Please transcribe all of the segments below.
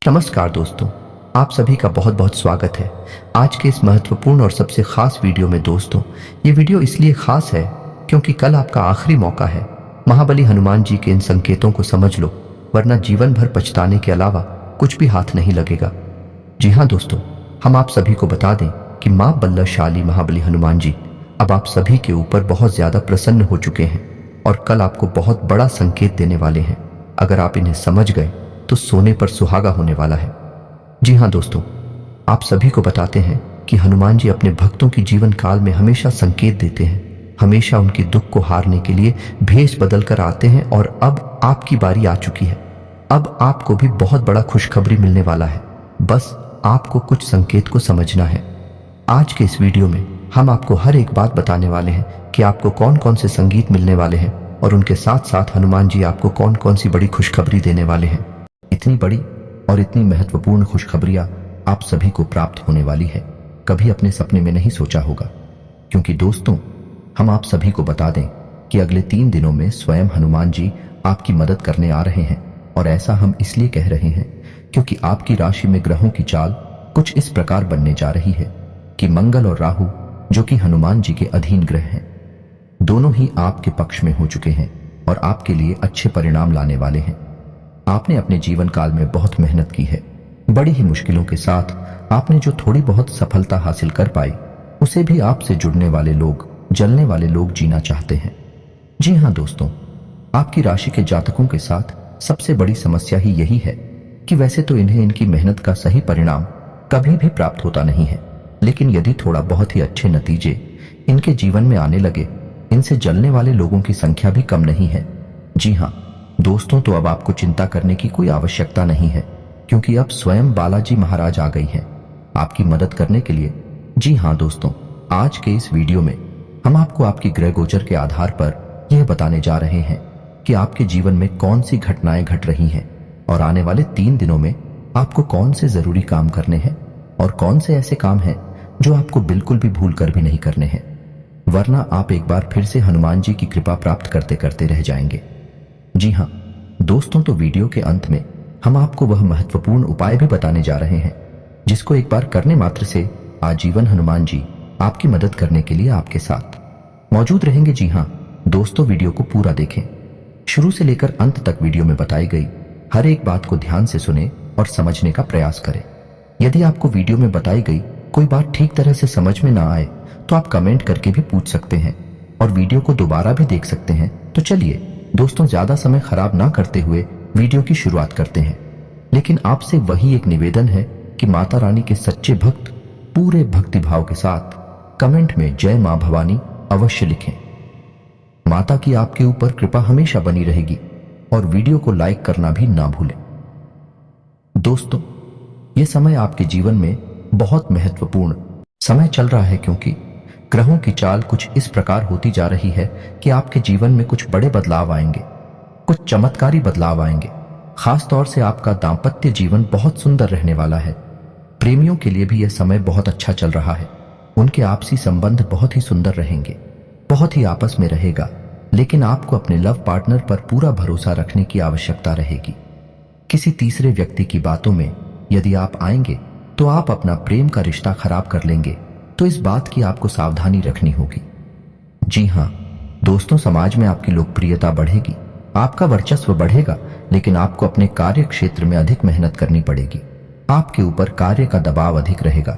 नमस्कार दोस्तों, आप सभी का बहुत बहुत स्वागत है आज के इस महत्वपूर्ण और सबसे खास वीडियो में। दोस्तों, ये वीडियो इसलिए खास है क्योंकि कल आपका आखिरी मौका है। महाबली हनुमान जी के इन संकेतों को समझ लो, वरना जीवन भर पछताने के अलावा कुछ भी हाथ नहीं लगेगा। जी हाँ दोस्तों, हम आप सभी को बता दें कि माँ बल्लशाली महाबली हनुमान जी अब आप सभी के ऊपर बहुत ज्यादा प्रसन्न हो चुके हैं और कल आपको बहुत बड़ा संकेत देने वाले हैं। अगर आप इन्हें समझ गए तो सोने पर सुहागा होने वाला है। जी हाँ दोस्तों, आप सभी को बताते हैं कि हनुमान जी अपने भक्तों की जीवन काल में हमेशा संकेत देते हैं, हमेशा उनके दुख को हारने के लिए भेष बदल कर आते हैं। और अब आपकी बारी आ चुकी है। अब आपको भी बहुत बड़ा खुशखबरी मिलने वाला है। बस आपको कुछ संकेत को समझना है। आज के इस वीडियो में हम आपको हर एक बात बताने वाले हैं कि आपको कौन कौन से संगीत मिलने वाले हैं और उनके साथ साथ हनुमान जी आपको कौन कौन सी बड़ी खुशखबरी देने वाले हैं। इतनी बड़ी और इतनी महत्वपूर्ण खुशखबरियां आप सभी को प्राप्त होने वाली है, कभी अपने सपने में नहीं सोचा होगा। क्योंकि दोस्तों, हम आप सभी को बता दें कि अगले 3 दिनों में स्वयं हनुमान जी आपकी मदद करने आ रहे हैं। और ऐसा हम इसलिए कह रहे हैं क्योंकि आपकी राशि में ग्रहों की चाल कुछ इस प्रकार बनने जा रही है कि मंगल और राहु, जो कि हनुमान जी के अधीन ग्रह हैं, दोनों ही आपके पक्ष में हो चुके हैं और आपके लिए अच्छे परिणाम लाने वाले हैं। आपने अपने जीवन काल में बहुत मेहनत की है। बड़ी ही मुश्किलों के साथ आपने जो थोड़ी बहुत सफलता हासिल कर पाई, उसे भी आपसे जुड़ने वाले लोग, जलने वाले लोग जीना चाहते हैं। जी हाँ दोस्तों, आपकी राशि के जातकों के साथ सबसे बड़ी समस्या ही यही है कि वैसे तो इन्हें इनकी मेहनत का सही परिणाम कभी भी प्राप्त होता नहीं है, लेकिन यदि थोड़ा बहुत ही अच्छे नतीजे इनके जीवन में आने लगे, इनसे जलने वाले लोगों की संख्या भी कम नहीं है। जी हाँ दोस्तों, तो अब आपको चिंता करने की कोई आवश्यकता नहीं है, क्योंकि अब स्वयं बालाजी महाराज आ गई हैं आपकी मदद करने के लिए। जी हाँ दोस्तों, आज के इस वीडियो में हम आपको आपकी ग्रह गोचर के आधार पर यह बताने जा रहे हैं कि आपके जीवन में कौन सी घटनाएं घट रही हैं और आने वाले 3 दिनों में आपको कौन से जरूरी काम करने हैं और कौन से ऐसे काम हैं जो आपको बिल्कुल भी भूल कर भी नहीं करने हैं, वरना आप एक बार फिर से हनुमान जी की कृपा प्राप्त करते करते रह जाएंगे। जी हाँ दोस्तों, तो वीडियो के अंत में हम आपको वह महत्वपूर्ण उपाय भी बताने जा रहे हैं जिसको एक बार करने मात्र से आजीवन हनुमान जी आपकी मदद करने के लिए आपके साथ मौजूद रहेंगे। जी हाँ दोस्तों, वीडियो को पूरा देखें, शुरू से लेकर अंत तक वीडियो में बताई गई हर एक बात को ध्यान से सुने और समझने का प्रयास करें। यदि आपको वीडियो में बताई गई कोई बात ठीक तरह से समझ में ना आए तो आप कमेंट करके भी पूछ सकते हैं और वीडियो को दोबारा भी देख सकते हैं। तो चलिए दोस्तों, ज्यादा समय खराब ना करते हुए वीडियो की शुरुआत करते हैं। लेकिन आपसे वही एक निवेदन है कि माता रानी के सच्चे भक्त पूरे भक्तिभाव के साथ कमेंट में जय मां भवानी अवश्य लिखें। माता की आपके ऊपर कृपा हमेशा बनी रहेगी और वीडियो को लाइक करना भी ना भूलें। दोस्तों, यह समय आपके जीवन में बहुत महत्वपूर्ण समय चल रहा है, क्योंकि ग्रहों की चाल कुछ इस प्रकार होती जा रही है कि आपके जीवन में कुछ बड़े बदलाव आएंगे, कुछ चमत्कारी बदलाव आएंगे। खास तौर से आपका दांपत्य जीवन बहुत सुंदर रहने वाला है। प्रेमियों के लिए भी यह समय बहुत अच्छा चल रहा है। उनके आपसी संबंध बहुत ही सुंदर रहेंगे, बहुत ही आपस में रहेगा। लेकिन आपको अपने लव पार्टनर पर पूरा भरोसा रखने की आवश्यकता रहेगी। किसी तीसरे व्यक्ति की बातों में यदि आप आएंगे तो आप अपना प्रेम का रिश्ता खराब कर लेंगे, तो इस बात की आपको सावधानी रखनी होगी। जी हाँ दोस्तों, समाज में आपकी लोकप्रियता बढ़ेगी, आपका वर्चस्व बढ़ेगा, लेकिन आपको अपने कार्य क्षेत्र में अधिक मेहनत करनी पड़ेगी। आपके ऊपर कार्य का दबाव अधिक रहेगा।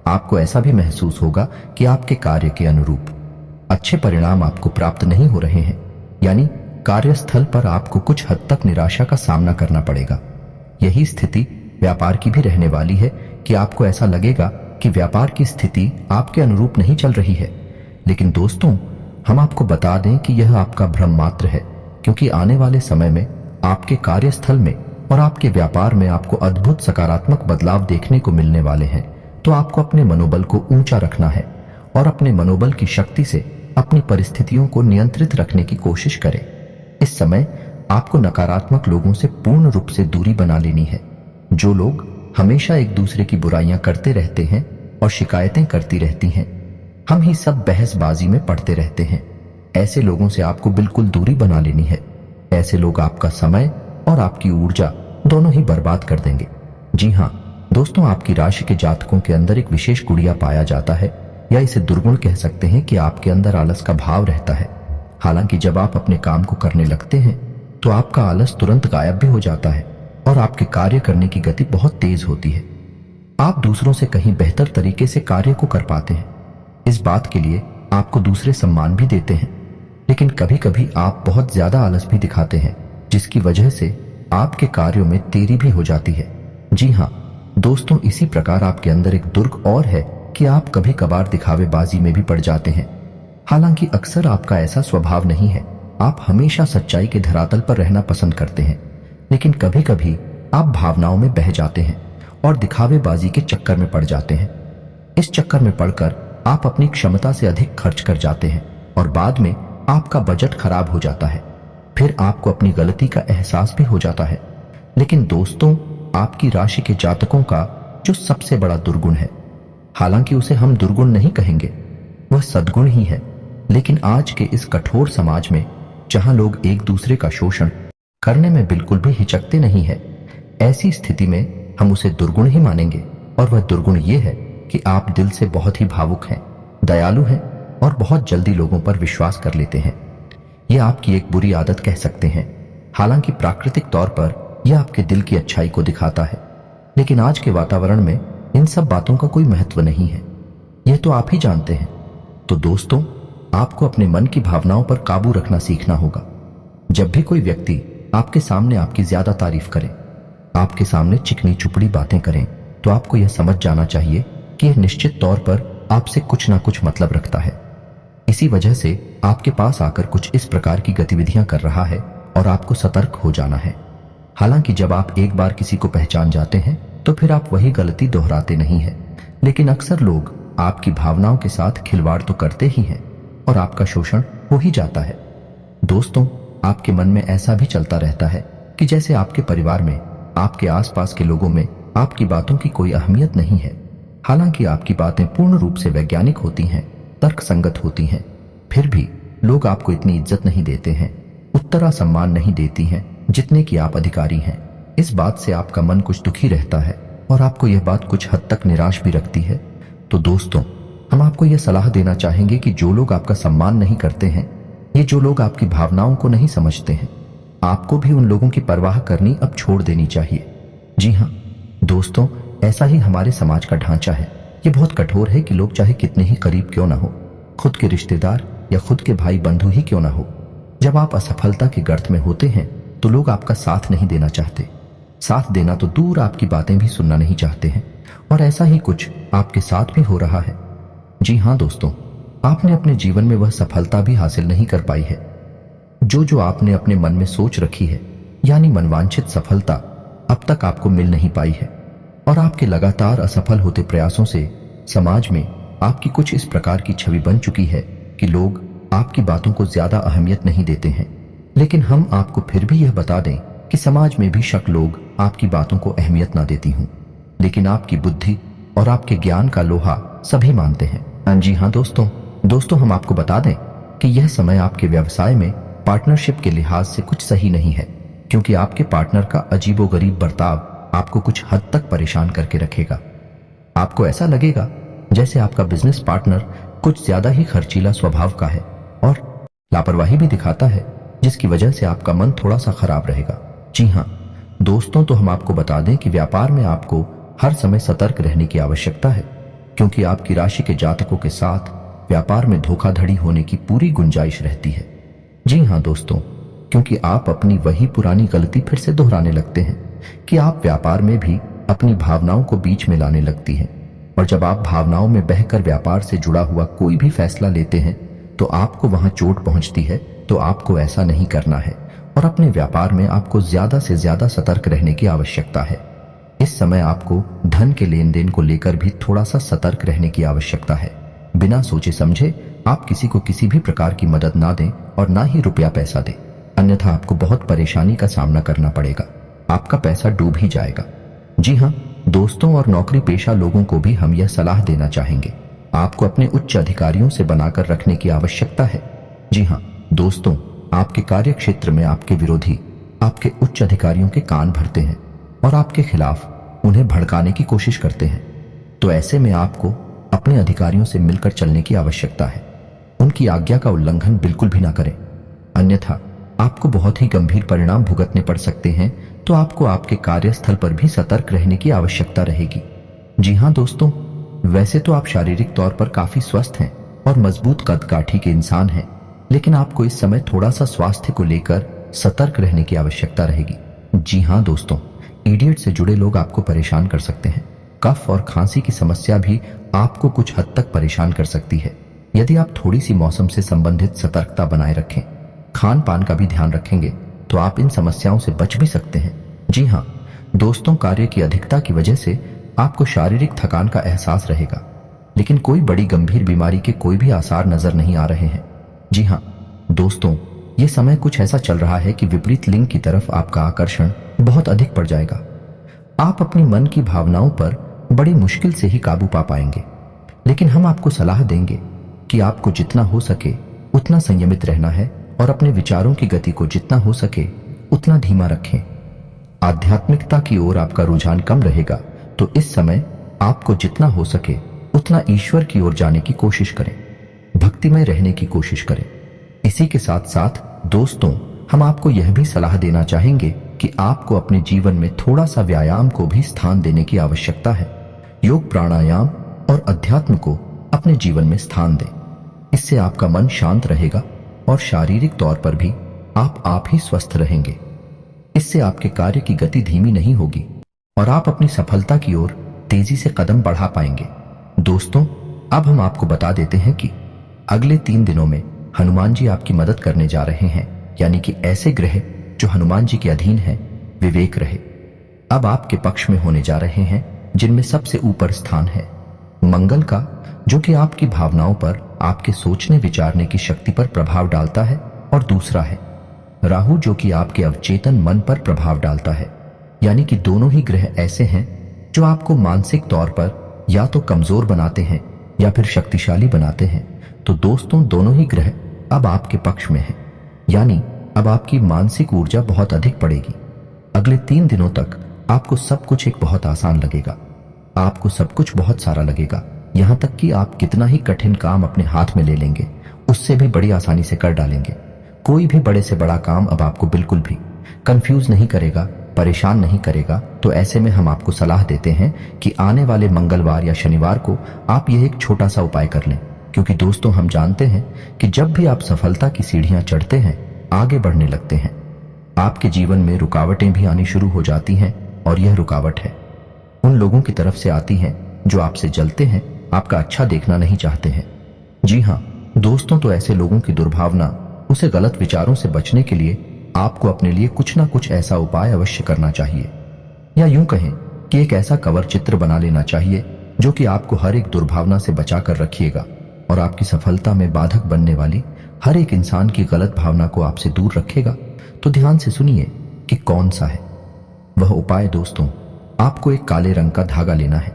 आपको ऐसा भी महसूस होगा कि आपके कार्य के अनुरूप अच्छे परिणाम आपको प्राप्त नहीं हो रहे हैं, यानी कार्यस्थल पर आपको कुछ हद तक निराशा का सामना करना पड़ेगा। यही स्थिति व्यापार की भी रहने वाली है कि आपको ऐसा लगेगा कि व्यापार की स्थिति आपके अनुरूप नहीं चल रही है। लेकिन दोस्तों, हम आपको बता दें कि यह आपका भ्रम मात्र है, क्योंकि आने वाले समय में आपके कार्यस्थल में और आपके व्यापार में आपको अद्भुत सकारात्मक बदलाव देखने को मिलने वाले हैं। तो आपको अपने मनोबल को ऊंचा रखना है और अपने मनोबल की शक्ति से अपनी परिस्थितियों को नियंत्रित रखने की कोशिश करें। इस समय आपको नकारात्मक लोगों से पूर्ण रूप से दूरी बना लेनी है। जो लोग हमेशा एक दूसरे की बुराइयां करते रहते हैं और शिकायतें करती रहती हैं, हम ही सब बहसबाजी में पड़ते रहते हैं, ऐसे लोगों से आपको बिल्कुल दूरी बना लेनी है। ऐसे लोग आपका समय और आपकी ऊर्जा दोनों ही बर्बाद कर देंगे। जी हाँ दोस्तों, आपकी राशि के जातकों के अंदर एक विशेष गुड़िया पाया जाता है, या इसे दुर्गुण कह सकते हैं कि आपके अंदर आलस का भाव रहता है। हालांकि जब आप अपने काम को करने लगते हैं तो आपका आलस तुरंत गायब भी हो जाता है और आपके कार्य करने की गति बहुत तेज होती है। आप दूसरों से कहीं बेहतर तरीके से कार्य को कर पाते हैं। इस बात के लिए आपको दूसरे सम्मान भी देते हैं, लेकिन कभी कभी आप बहुत ज्यादा आलस भी दिखाते हैं, जिसकी वजह से आपके कार्यों में देरी भी हो जाती है। जी हाँ दोस्तों, इसी प्रकार आपके अंदर एक दुर्ग और है कि आप कभी कभार दिखावेबाजी में भी पड़ जाते हैं। हालांकि अक्सर आपका ऐसा स्वभाव नहीं है, आप हमेशा सच्चाई के धरातल पर रहना पसंद करते हैं, लेकिन कभी कभी आप भावनाओं में बह जाते हैं और दिखावेबाजी के चक्कर में पड़ जाते हैं। इस चक्कर में पड़कर आप अपनी क्षमता से अधिक खर्च कर जाते हैं और बाद में आपका बजट खराब हो जाता है। फिर आपको अपनी गलती का एहसास भी हो जाता है। लेकिन दोस्तों, आपकी राशि के जातकों का जो सबसे बड़ा दुर्गुण है, हालांकि उसे हम दुर्गुण नहीं कहेंगे, वह सद्गुण ही है। लेकिन आज के इस कठोर समाज में, जहां लोग एक दूसरे का शोषण करने में बिल्कुल भी हिचकते नहीं है, ऐसी स्थिति में हम उसे दुर्गुण ही मानेंगे। और वह दुर्गुण ये है कि आप दिल से बहुत ही भावुक हैं, दयालु हैं और बहुत जल्दी लोगों पर विश्वास कर लेते हैं। यह आपकी एक बुरी आदत कह सकते हैं। हालांकि प्राकृतिक तौर पर यह आपके दिल की अच्छाई को दिखाता है, लेकिन आज के वातावरण में इन सब बातों का कोई महत्व नहीं है, यह तो आप ही जानते हैं। तो दोस्तों, आपको अपने मन की भावनाओं पर काबू रखना सीखना होगा। जब भी कोई व्यक्ति आपके सामने आपकी ज्यादा तारीफ करे, आपके सामने चिकनी चुपड़ी बातें करें, तो आपको यह समझ जाना चाहिए कि यह निश्चित तौर पर आपसे कुछ ना कुछ मतलब रखता है। इसी वजह से आपके पास आकर कुछ इस प्रकार की गतिविधियां कर रहा है और आपको सतर्क हो जाना है। हालांकि जब आप एक बार किसी को पहचान जाते हैं तो फिर आप वही गलती दोहराते नहीं हैं, लेकिन अक्सर लोग आपकी भावनाओं के साथ खिलवाड़ तो करते ही हैं और आपका शोषण हो ही जाता है। दोस्तों, आपके मन में ऐसा भी चलता रहता है कि जैसे आपके परिवार में, आपके आसपास के लोगों में आपकी बातों की कोई अहमियत नहीं है। हालांकि आपकी बातें पूर्ण रूप से वैज्ञानिक होती हैं, तर्कसंगत होती हैं, फिर भी लोग आपको इतनी इज्जत नहीं देते हैं, उतना सम्मान नहीं देती हैं जितने कि आप अधिकारी हैं। इस बात से आपका मन कुछ दुखी रहता है और आपको यह बात कुछ हद तक निराश भी रखती है। तो दोस्तों, हम आपको यह सलाह देना चाहेंगे कि जो लोग आपका सम्मान नहीं करते हैं, ये जो लोग आपकी भावनाओं को नहीं समझते हैं, आपको भी उन लोगों की परवाह करनी अब छोड़ देनी चाहिए। जी हाँ दोस्तों, ऐसा ही हमारे समाज का ढांचा है। ये बहुत कठोर है कि लोग चाहे कितने ही करीब क्यों ना हो, खुद के रिश्तेदार या खुद के भाई बंधु ही क्यों ना हो, जब आप असफलता के गर्त में होते हैं तो लोग आपका साथ नहीं देना चाहते। साथ देना तो दूर, आपकी बातें भी सुनना नहीं चाहते हैं। और ऐसा ही कुछ आपके साथ भी हो रहा है। जी हाँ दोस्तों, आपने अपने जीवन में वह सफलता भी हासिल नहीं कर पाई है जो आपने अपने मन में सोच रखी है, यानी मनवांछित सफलता अब तक आपको मिल नहीं पाई है। और आपके लगातार असफल होते प्रयासों से समाज में आपकी कुछ इस प्रकार की छवि बन चुकी है कि लोग आपकी बातों को ज्यादा अहमियत नहीं देते हैं। लेकिन हम आपको फिर भी यह बता दें कि समाज में भी शक लोग आपकी बातों को अहमियत ना देती हूं, लेकिन आपकी बुद्धि और आपके ज्ञान का लोहा सभी मानते हैं। जी हाँ दोस्तों, हम आपको बता दें कि यह समय आपके व्यवसाय में पार्टनरशिप के लिहाज से कुछ सही नहीं है, क्योंकि आपके पार्टनर का अजीबोगरीब बर्ताव आपको कुछ हद तक परेशान करके रखेगा। आपको ऐसा लगेगा जैसे आपका बिजनेस पार्टनर कुछ ज्यादा ही खर्चीला स्वभाव का है और लापरवाही भी दिखाता है, जिसकी वजह से आपका मन थोड़ा सा खराब रहेगा। जी हाँ दोस्तों, तो हम आपको बता दें कि व्यापार में आपको हर समय सतर्क रहने की आवश्यकता है, क्योंकि आपकी राशि के जातकों के साथ व्यापार में धोखाधड़ी होने की पूरी गुंजाइश रहती है। जी हाँ दोस्तों, क्योंकि आप अपनी वही पुरानी गलती फिर से दोहराने लगते हैं कि आप व्यापार में भी अपनी भावनाओं को बीच में लाने लगती हैं। और जब आप भावनाओं में बहकर व्यापार से जुड़ा हुआ कोई भी फैसला लेते हैं तो आपको वहां चोट पहुंचती है। तो आपको ऐसा नहीं करना है और अपने व्यापार में आपको ज्यादा से ज्यादा सतर्क रहने की आवश्यकता है। इस समय आपको धन के लेन देन को लेकर भी थोड़ा सा सतर्क रहने की आवश्यकता है। बिना सोचे समझे आप किसी को किसी भी प्रकार की मदद ना दें और ना ही रुपया पैसा दें, अन्यथा आपको बहुत परेशानी का सामना करना पड़ेगा, आपका पैसा डूब ही जाएगा। जी हाँ दोस्तों, और नौकरी पेशा लोगों को भी हम यह सलाह देना चाहेंगे, आपको अपने उच्च अधिकारियों से बनाकर रखने की आवश्यकता है। जी हाँ दोस्तों, आपके कार्य क्षेत्र में आपके विरोधी आपके उच्च अधिकारियों के कान भरते हैं और आपके खिलाफ उन्हें भड़काने की कोशिश करते हैं। तो ऐसे में आपको अपने अधिकारियों से मिलकर चलने की आवश्यकता है। उनकी आज्ञा का उल्लंघन बिल्कुल भी ना करें, अन्यथा आपको बहुत ही गंभीर परिणाम भुगतने पड़ सकते हैं। तो आपको आपके कार्यस्थल पर भी सतर्क रहने की आवश्यकता रहेगी। जी हाँ दोस्तों, वैसे तो आप शारीरिक तौर पर काफी स्वस्थ हैं और मजबूत कदकाठी के इंसान हैं, लेकिन आपको इस समय थोड़ा सा स्वास्थ्य को लेकर सतर्क रहने की आवश्यकता रहेगी। जी हाँ दोस्तों, इडियट से जुड़े लोग आपको परेशान कर सकते हैं। कफ और खांसी की समस्या भी आपको कुछ हद तक परेशान कर सकती है। यदि आप थोड़ी सी मौसम से संबंधित सतर्कता बनाए रखें, खान पान का भी ध्यान रखेंगे, तो आप इन समस्याओं से बच भी सकते हैं। जी हाँ दोस्तों, कार्य की अधिकता की वजह से आपको शारीरिक थकान का एहसास रहेगा, लेकिन कोई बड़ी गंभीर बीमारी के कोई भी आसार नजर नहीं आ रहे हैं। जी हाँ दोस्तों, ये समय कुछ ऐसा चल रहा है कि विपरीत लिंग की तरफ आपका आकर्षण बहुत अधिक पड़ जाएगा। आप अपनी मन की भावनाओं पर बड़ी मुश्किल से ही काबू पा पाएंगे, लेकिन हम आपको सलाह देंगे कि आपको जितना हो सके उतना संयमित रहना है और अपने विचारों की गति को जितना हो सके उतना धीमा रखें। आध्यात्मिकता की ओर आपका रुझान कम रहेगा, तो इस समय आपको जितना हो सके उतना ईश्वर की ओर जाने की कोशिश करें, भक्तिमय रहने की कोशिश करें। इसी के साथ साथ दोस्तों, हम आपको यह भी सलाह देना चाहेंगे कि आपको अपने जीवन में थोड़ा सा व्यायाम को भी स्थान देने की आवश्यकता है। योग, प्राणायाम और अध्यात्म को अपने जीवन में स्थान दें। इससे आपका मन शांत रहेगा और शारीरिक तौर पर भी आप ही स्वस्थ रहेंगे। इससे आपके कार्य की गति धीमी नहीं होगी और आप अपनी सफलता की ओर तेजी से कदम बढ़ा पाएंगे। दोस्तों, अब हम आपको बता देते हैं कि अगले 3 दिनों में हनुमान जी आपकी मदद करने जा रहे हैं, यानी कि ऐसे ग्रह जो हनुमान जी के अधीन हैं, विवेक रहे अब आपके पक्ष में होने जा रहे हैं, जिनमें सबसे ऊपर स्थान है मंगल का, जो कि आपकी भावनाओं पर, आपके सोचने विचारने की शक्ति पर प्रभाव डालता है, और दूसरा है राहु, जो कि आपके अवचेतन मन पर प्रभाव डालता है। यानी कि दोनों ही ग्रह ऐसे हैं जो आपको मानसिक तौर पर या तो कमजोर बनाते हैं या फिर शक्तिशाली बनाते हैं। तो दोस्तों, दोनों ही ग्रह अब आपके पक्ष में हैं, यानी अब आपकी मानसिक ऊर्जा बहुत अधिक पड़ेगी। अगले 3 दिनों तक आपको सब कुछ एक बहुत आसान लगेगा, आपको सब कुछ बहुत सारा लगेगा, यहां तक कि आप कितना ही कठिन काम अपने हाथ में ले लेंगे, उससे भी बड़ी आसानी से कर डालेंगे। कोई भी बड़े से बड़ा काम अब आपको बिल्कुल भी कंफ्यूज नहीं करेगा, परेशान नहीं करेगा। तो ऐसे में हम आपको सलाह देते हैं कि आने वाले मंगलवार या शनिवार को आप यह एक छोटा सा उपाय कर लें, क्योंकि दोस्तों, हम जानते हैं कि जब भी आप सफलता की सीढ़ियां चढ़ते हैं, आगे बढ़ने लगते हैं, आपके जीवन में रुकावटें भी आनी शुरू हो जाती हैं। और यह रुकावट है उन लोगों की तरफ से आती हैं जो आपसे जलते हैं, आपका अच्छा देखना नहीं चाहते हैं। जी हाँ दोस्तों, तो ऐसे लोगों की दुर्भावना, उसे गलत विचारों से बचने के लिए आपको अपने लिए कुछ ना कुछ ऐसा उपाय अवश्य करना चाहिए, या यूं कहें कि एक ऐसा कवर चित्र बना लेना चाहिए जो कि आपको हर एक दुर्भावना से बचा कर रखिएगा और आपकी सफलता में बाधक बनने वाली हर एक इंसान की गलत भावना को आपसे दूर रखेगा। तो ध्यान से सुनिए कि कौन सा है वह उपाय। दोस्तों, आपको एक काले रंग का धागा लेना है।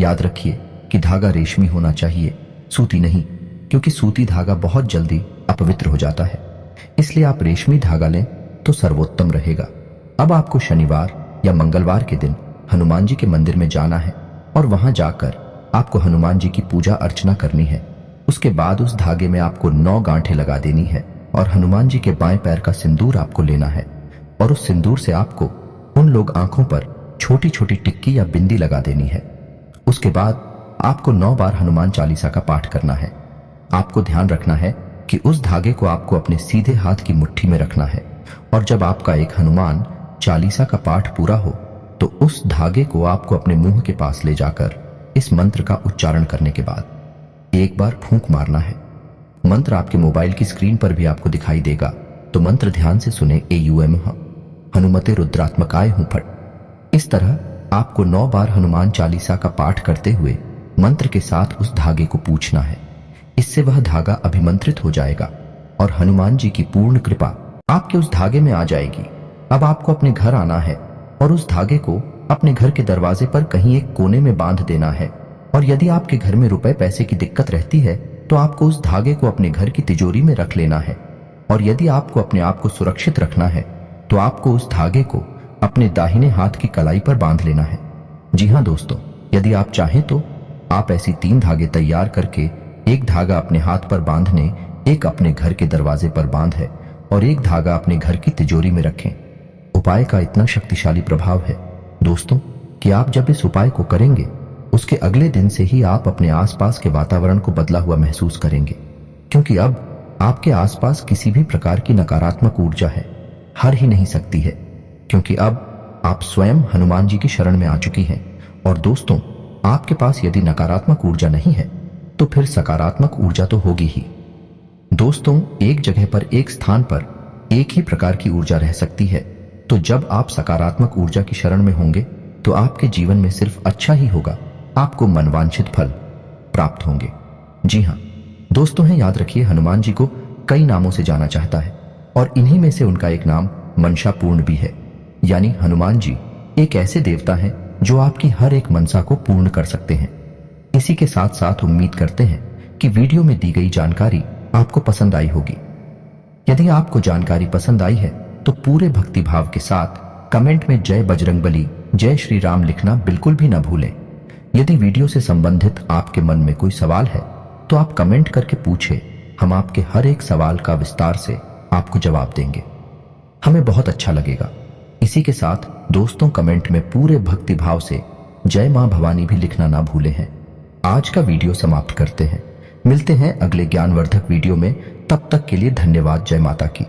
याद रखिए कि धागा रेशमी होना चाहिए, सूती नहीं, क्योंकि सूती धागा बहुत जल्दी अपवित्र हो जाता है। इसलिए आप रेशमी धागा लें तो सर्वोत्तम रहेगा। अब आपको शनिवार या मंगलवार के दिन हनुमान जी के मंदिर में जाना है और वहां जाकर आपको हनुमान जी की पूजा अर्चना करनी है। उसके बाद उस धागे में आपको 9 गांठें लगा देनी है और हनुमान जी के बाएं पैर का सिंदूर आपको लेना है और उस सिंदूर से आपको उन लोग आंखों पर छोटी छोटी टिक्की या बिंदी लगा देनी है। उसके बाद आपको 9 बार हनुमान चालीसा का पाठ करना है। आपको ध्यान रखना है कि उस धागे को आपको अपने सीधे हाथ की मुट्ठी में रखना है और जब आपका एक हनुमान चालीसा का पाठ पूरा हो तो उस धागे को आपको अपने मुंह के पास ले जाकर इस मंत्र का उच्चारण करने के बाद एक बार फूंक मारना है। मंत्र आपके मोबाइल की स्क्रीन पर भी आपको दिखाई देगा, तो मंत्र ध्यान से सुने। AUM हनुमते रुद्रात्मकाय हूं फट। इस तरह आपको 9 बार हनुमान चालीसा का पाठ करते हुए मंत्र के साथ उस धागे को पूछना है। इससे वह धागा अभिमंत्रित हो जाएगा और हनुमान जी की पूर्ण कृपा आपके उस धागे में आ जाएगी। अब आपको अपने घर आना है और उस धागे को अपने घर के दरवाजे पर कहीं एक कोने में बांध देना है। और यदि आपके घर में रुपए पैसे की दिक्कत रहती है तो आपको उस धागे को अपने घर की तिजोरी में रख लेना है। और यदि आपको अपने आप को सुरक्षित रखना है तो आपको उस धागे को अपने दाहिने हाथ की कलाई पर बांध लेना है। जी हाँ दोस्तों, यदि आप चाहें तो आप ऐसी 3 धागे तैयार करके एक धागा अपने हाथ पर बांधने, एक अपने घर के दरवाजे पर बांधे और एक धागा अपने घर की तिजोरी में रखें। उपाय का इतना शक्तिशाली प्रभाव है दोस्तों कि आप जब इस उपाय को करेंगे उसके अगले दिन से ही आप अपने आसपास के वातावरण को बदला हुआ महसूस करेंगे, क्योंकि अब आपके आसपास किसी भी प्रकार की नकारात्मक ऊर्जा है हर ही नहीं सकती है, क्योंकि अब आप स्वयं हनुमान जी की शरण में आ चुकी हैं। और दोस्तों, आपके पास यदि नकारात्मक ऊर्जा नहीं है तो फिर सकारात्मक ऊर्जा तो होगी ही। दोस्तों, एक जगह पर, एक स्थान पर एक ही प्रकार की ऊर्जा रह सकती है, तो जब आप सकारात्मक ऊर्जा की शरण में होंगे तो आपके जीवन में सिर्फ अच्छा ही होगा, आपको मनवांछित फल प्राप्त होंगे। जी हाँ दोस्तों, है याद रखिए, हनुमान जी को कई नामों से जाना चाहता है और इन्हीं में से उनका एक नाम मनसा पूर्ण भी है। यानी हनुमान जी एक ऐसे देवता हैं जो आपकी हर एक मनसा को पूर्ण कर सकते हैं। इसी के साथ साथ उम्मीद करते हैं कि वीडियो में दी गई जानकारी आपको पसंद आई होगी। यदि आपको जानकारी पसंद आई है तो पूरे भक्ति भाव के साथ कमेंट में जय बजरंगबली, जय श्री राम लिखना बिल्कुल भी न भूलें। यदि वीडियो से संबंधित आपके मन में कोई सवाल है तो आप कमेंट करके पूछे, हम आपके हर एक सवाल का विस्तार से आपको जवाब देंगे, हमें बहुत अच्छा लगेगा। इसी के साथ दोस्तों, कमेंट में पूरे भक्ति भाव से जय मां भवानी भी लिखना ना भूले हैं। आज का वीडियो समाप्त करते हैं, मिलते हैं अगले ज्ञानवर्धक वीडियो में, तब तक के लिए धन्यवाद। जय माता की।